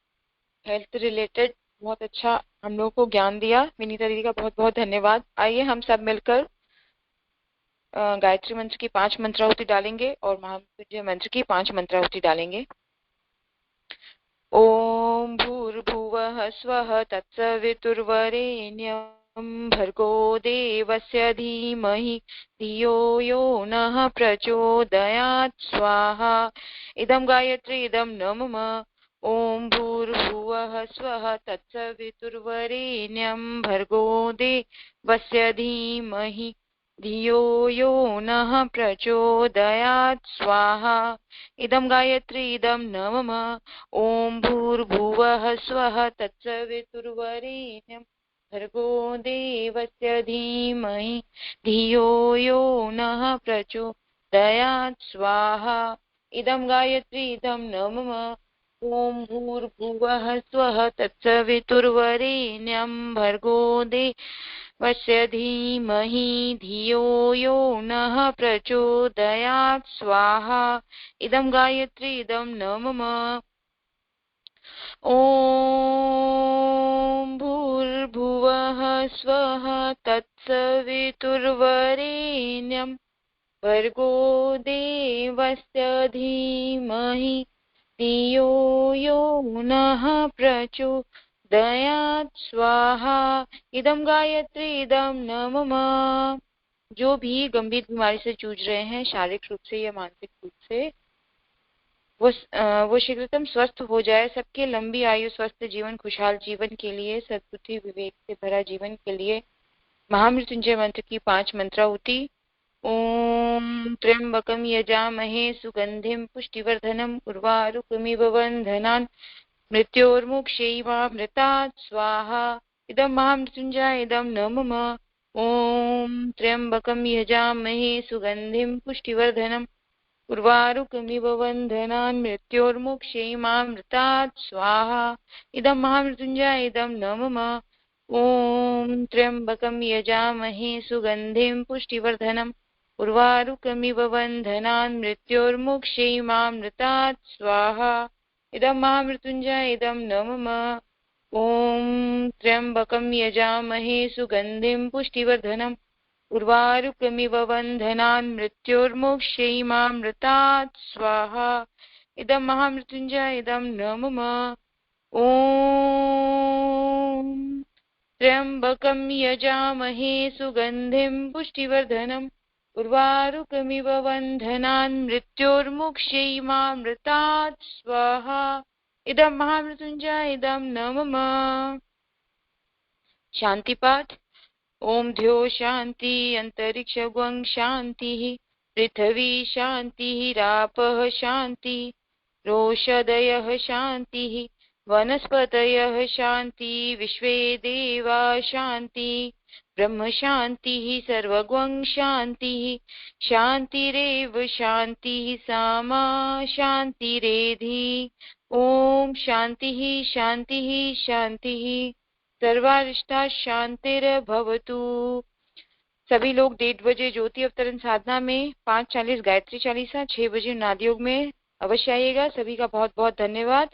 हेल्थ रिलेटेड बहुत अच्छा हम लोगों को ज्ञान दिया। विनीता दीदी का बहुत बहुत धन्यवाद। आइए हम सब मिलकर गायत्री मंत्र की 5 मंत्राहुति डालेंगे और महामृत्युंजय मंत्र की 5 मंत्राहुति डालेंगे। ओम भूर्भुवः स्वः तत्सवितुर्वरेण्यं भर्गो देवस्य धीमहि धियो यो नः प्रचोदयात् स्वाहा। इदं गायत्री इदं न मम। ओम भूर्भुवः स्वः तत्सवितुर्वरेण्यं भर्गो देवस्य धीमहि धियो यो नः प्रचोदयात् स्वाहा। इदं गायत्री इदं न मम। ओम भूर्भुवः स्वः तत्सवितुर्वरेण्यं भर्गो देवस्य धीमहि धियो यो नः प्रचोदयात् स्वाहा। इदं गायत्री इदं न मम। ओम भूर्भुवः स्वः तत्सवितुर्वरेण्यं भर्गो देवस्य धीमहि धियो यो नः प्रचोदयात् स्वाहा। इदं गायत्री इदं न मम। ओम भूर्भुवः स्वः तत्सवितुर्वरेण्यं भर्गो देवस्य धीमहि धियो यो नः प्रचोदयात् स्वाहा। इदं गायत्री इदं न मम। जो भी गंभीर बीमारी से जूझ रहे हैं, शारीरिक रूप से या मानसिक रूप से, वो शीघ्रतम स्वस्थ हो जाए। सबके लंबी आयु, स्वस्थ जीवन, खुशहाल जीवन के लिए, सद्बुद्धि विवेक से भरा जीवन के लिए महामृत्युंजय मंत्र की 5 मंत्राहुति। ओम त्र्यंबकं यजामहे सुगंधिं पुष्टिवर्धनम् उर्वारुकमिव बन्धनान् मृत्योर्मुक्षैमामृतात् स्वाहा। इदं महामृत्युंजय इदं न मम। ओम त्र्यंबकं यजामहे सुगंधिं पुष्टिवर्धनम् उर्वारुकमिव बन्धनान् मृत्योर्मुक्षैमामृतात् स्वाहा। इदं महामृत्युंजय इदं न मम। ओम त्र्यंबकं यजामहे सुगंधिं पुष्टिवर्धनम् उर्वारुकमिव बन्धनान् मृत्योर्मुक्षैमामृतात् स्वाहा। इदं महामृत्युंजय इदं न मम। ओम त्र्यंबकं यजामहे सुगंधिं पुष्टिवर्धनम् उर्वारुकमिव बन्धनान् मृत्योर्मुक्षैमामृतात् स्वाहा। इदं महामृत्युंजय इदं न मम। ओम त्र्यंबकं यजामहे सुगंधिं पुष्टिवर्धनम् उर्वारुकमिव बन्धनान् मृत्योर्मुक्षैमामृतात् स्वाहा। इदं महामृत्युंजय इदं न मम। शांति पाठ। ओम ध्यो शांति अंतरिक्ष ग्वं शांति पृथ्वी शांति रापः शांति रोषदयः शांति वनस्पतयः शांति विश्वे देवा शांति ब्रह्म शांति सर्वग्वं शांति शांतिरेव शांति सामा शांतिरेधि। ओम शांति शांति शांति सर्वारिष्टा शांतिर्भवतु। सभी लोग 1:30 बजे ज्योति अवतरण साधना में, 5:40 गायत्री चालीसा, 6 बजे नाद योग में अवश्य आइएगा। सभी का बहुत बहुत धन्यवाद।